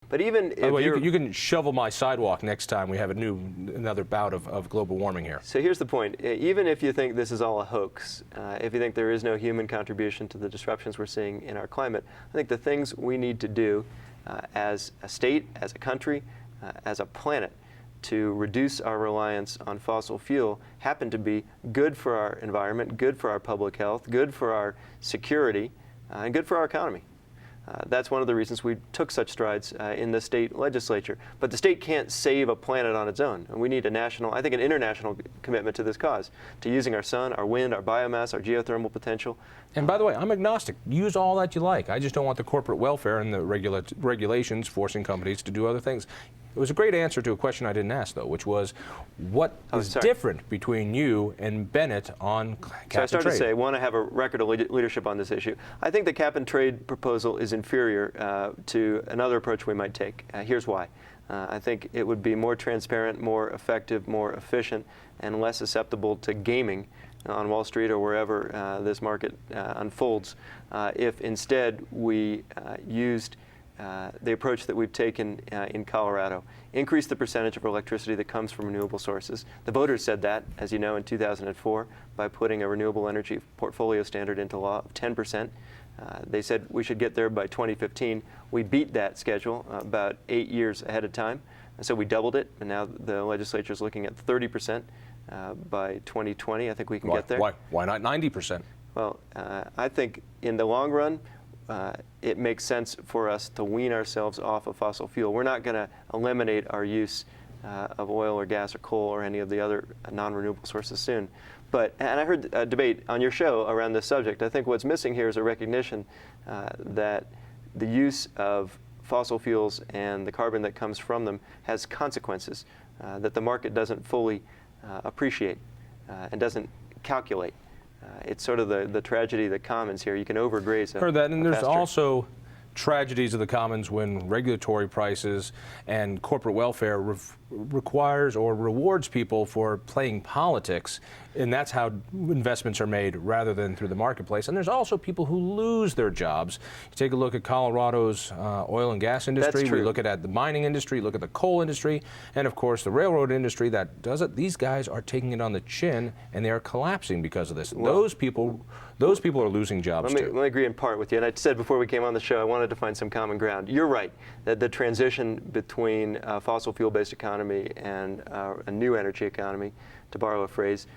But even if you can shovel my sidewalk next time we have another bout of global warming here. So here's the point. Even if you think this is all a hoax, if you think there is no human contribution to the disruptions we're seeing in our climate, I think the things we need to do as a state, as a country, as a planet, to reduce our reliance on fossil fuel happen to be good for our environment, good for our public health, good for our security, and good for our economy. That's one of the reasons we took such strides in the state legislature. But the state can't save a planet on its own. And we need a national, I think an international commitment to this cause, to using our sun, our wind, our biomass, our geothermal potential. And by the way, I'm agnostic. Use all that you like. I just don't want the corporate welfare and the regulations forcing companies to do other things. It was a great answer to a question I didn't ask, though, which was, what is different between you and Bennett on cap and trade? So I started to say, I want to have a record of leadership on this issue. I think the cap and trade proposal is inferior to another approach we might take. Here's why. I think it would be more transparent, more effective, more efficient, and less susceptible to gaming on Wall Street or wherever this market unfolds if instead we used the approach that we've taken in Colorado. Increase the percentage of electricity that comes from renewable sources. The voters said that, as you know, in 2004 by putting a renewable energy portfolio standard into law of 10%. They said we should get there by 2015. We beat that schedule about 8 years ahead of time. And so we doubled it, and now the legislature is looking at 30% by 2020. I think we can get there. Why not 90%? Well, I think in the long run, it makes sense for us to wean ourselves off of fossil fuel. We're not going to eliminate our use of oil or gas or coal or any of the other non-renewable sources soon. But, and I heard a debate on your show around this subject. I think what's missing here is a recognition that the use of fossil fuels and the carbon that comes from them has consequences that the market doesn't fully appreciate and doesn't calculate. It's sort of the tragedy of the commons here. You can overgraze Heard that, and there's also tragedies of the commons when regulatory prices and corporate welfare requires or rewards people for playing politics, and that's how investments are made rather than through the marketplace. And there's also people who lose their jobs. You take a look at Colorado's oil and gas industry. We look at the mining industry, look at the coal industry, and of course the railroad industry that does it. These guys are taking it on the chin, and they are collapsing because of this. Well, those people are losing jobs too. Let me agree in part with you. And I said before we came on the show, I wanted to find some common ground. You're right that the transition between a fossil fuel-based economy and a new energy economy, to borrow a phrase,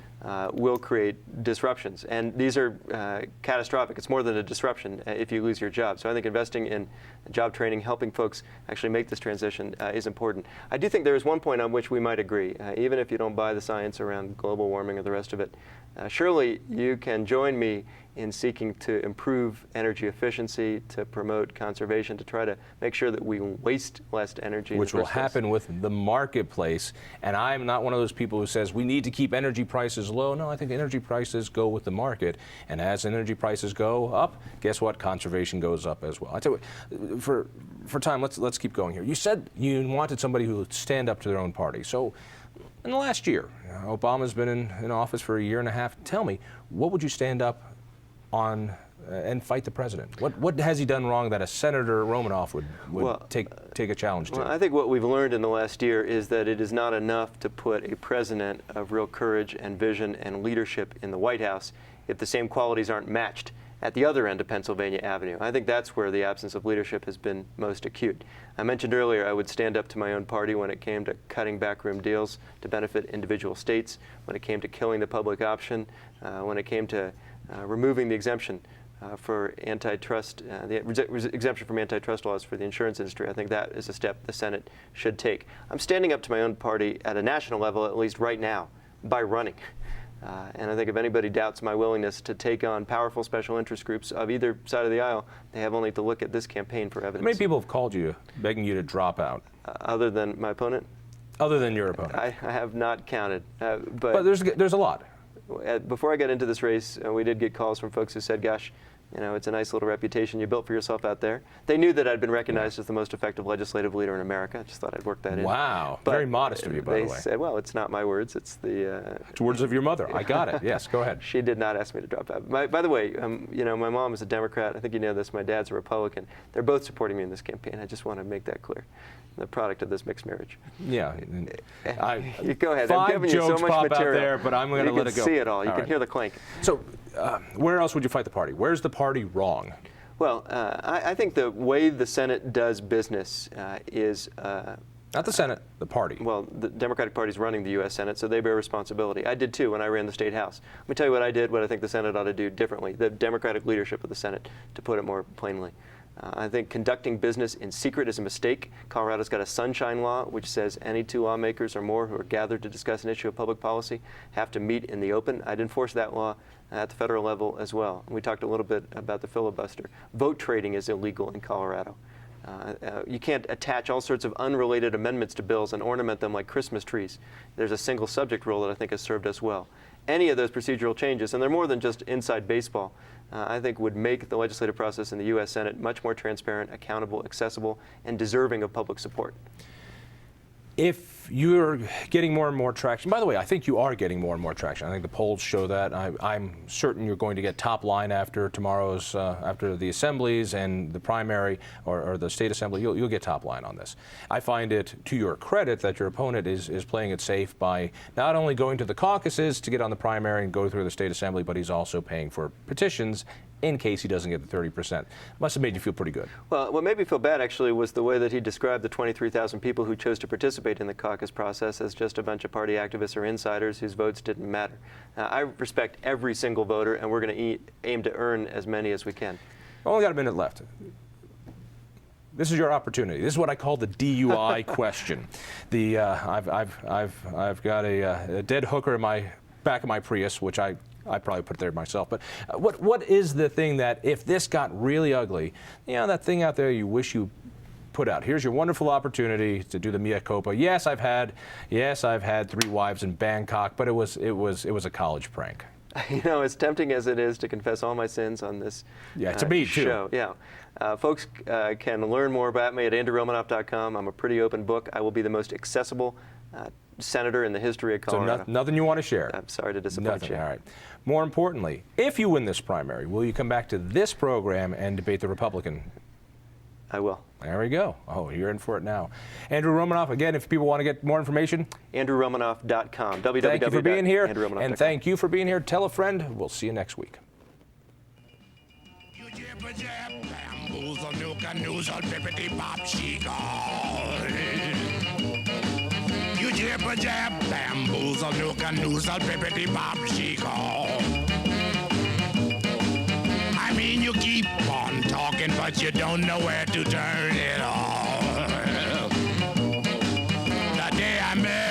will create disruptions. And these are catastrophic. It's more than a disruption if you lose your job. So I think investing in job training, helping folks actually make this transition is important. I do think there is one point on which we might agree, even if you don't buy the science around global warming or the rest of it. Surely you can join me in seeking to improve energy efficiency, to promote conservation, to try to make sure that we waste less energy. Which will happen with the marketplace. And I'm not one of those people who says we need to keep energy prices low. No, I think energy prices go with the market. And as energy prices go up, guess what? Conservation goes up as well. I tell you, for time, let's keep going here. You said you wanted somebody who would stand up to their own party. So in the last year, Obama's been in office for a year and a half. Tell me, what would you stand up on and fight the president? What has he done wrong that a Senator Romanoff would take a challenge to? Well, I think what we've learned in the last year is that it is not enough to put a president of real courage and vision and leadership in the White House if the same qualities aren't matched at the other end of Pennsylvania Avenue. I think that's where the absence of leadership has been most acute. I mentioned earlier I would stand up to my own party when it came to cutting backroom deals to benefit individual states, when it came to killing the public option, when it came to removing the exemption for antitrust, the exemption from antitrust laws for the insurance industry. I think that is a step the Senate should take. I'm standing up to my own party at a national level, at least right now, by running. And I think if anybody doubts my willingness to take on powerful special interest groups of either side of the aisle, they have only to look at this campaign for evidence. How many people have called you, begging you to drop out? Other than my opponent? Other than your opponent? I have not counted. But there's a lot. Before I got into this race, we did get calls from folks who said, gosh, You know, it's a nice little reputation you built for yourself out there. They knew that I'd been recognized as the most effective legislative leader in America. I just thought I'd work that in. Wow. But very modest of you, by the way. They said, well, it's not my words. It's the... It's words of your mother. I got it. Yes, go ahead. She did not ask me to drop out. By the way, you know, my mom is a Democrat. I think you know this. My dad's a Republican. They're both supporting me in this campaign. I just want to make that clear. The product of this mixed marriage. Yeah. You go ahead. I'm giving you so much pop material. Out there, but I'm going to let it go. You can see it all. You All can right. hear the clank. So, where else would you fight the party? Where's the party wrong? Well, I think the way the Senate does business is... Not the Senate, the party. Well, the Democratic Party is running the U.S. Senate, so they bear responsibility. I did too when I ran the State House. Let me tell you what I did, what I think the Senate ought to do differently, the Democratic leadership of the Senate, to put it more plainly. I think conducting business in secret is a mistake. Colorado's got a sunshine law, which says any two lawmakers or more who are gathered to discuss an issue of public policy have to meet in the open. I'd enforce that law at the federal level as well. We talked a little bit about the filibuster. Vote trading is illegal in Colorado. You can't attach all sorts of unrelated amendments to bills and ornament them like Christmas trees. There's a single subject rule that I think has served us well. Any of those procedural changes, and they're more than just inside baseball, I think would make the legislative process in the U.S. Senate much more transparent, accountable, accessible, and deserving of public support. If you're getting more and more traction, by the way, I think you are getting more and more traction. I think the polls show that. I'm certain you're going to get top line after tomorrow's, after the assemblies and the primary or the state assembly. You'll get top line on this. I find it to your credit that your opponent is playing it safe by not only going to the caucuses to get on the primary and go through the state assembly, but he's also paying for petitions in case he doesn't get the 30%. Must have made you feel pretty good. Well, what made me feel bad, actually, was the way that he described the 23,000 people who chose to participate in the caucus process as just a bunch of party activists or insiders whose votes didn't matter. I respect every single voter, and we're going to aim to earn as many as we can. Only got a minute left. This is your opportunity. This is what I call the DUI question. The I've got a dead hooker in my back of my Prius, which I probably put there myself. But what is the thing that if this got really ugly, you know, that thing out there you wish you put out? Here's your wonderful opportunity to do the mea culpa. Yes, I've had 3 wives in Bangkok, but it was a college prank. You know, as tempting as it is to confess all my sins on this to me too. show, folks can learn more about me at andrewromanoff.com. I'm a pretty open book. I will be the most accessible senator in the history of Colorado. So nothing you want to share? I'm sorry to disappoint you. All right. More importantly, if you win this primary, will you come back to this program and debate the Republican? I will. There we go. Oh, you're in for it now. Andrew Romanoff, again, if people want to get more information. AndrewRomanoff.com. www. Thank you for being here. And thank you for being here. Tell a friend. We'll see you next week. You jibber jab, bamboozle, nook and noozle, bippity bop, she call. I mean, you keep on talking, but you don't know where to turn it off. The day I met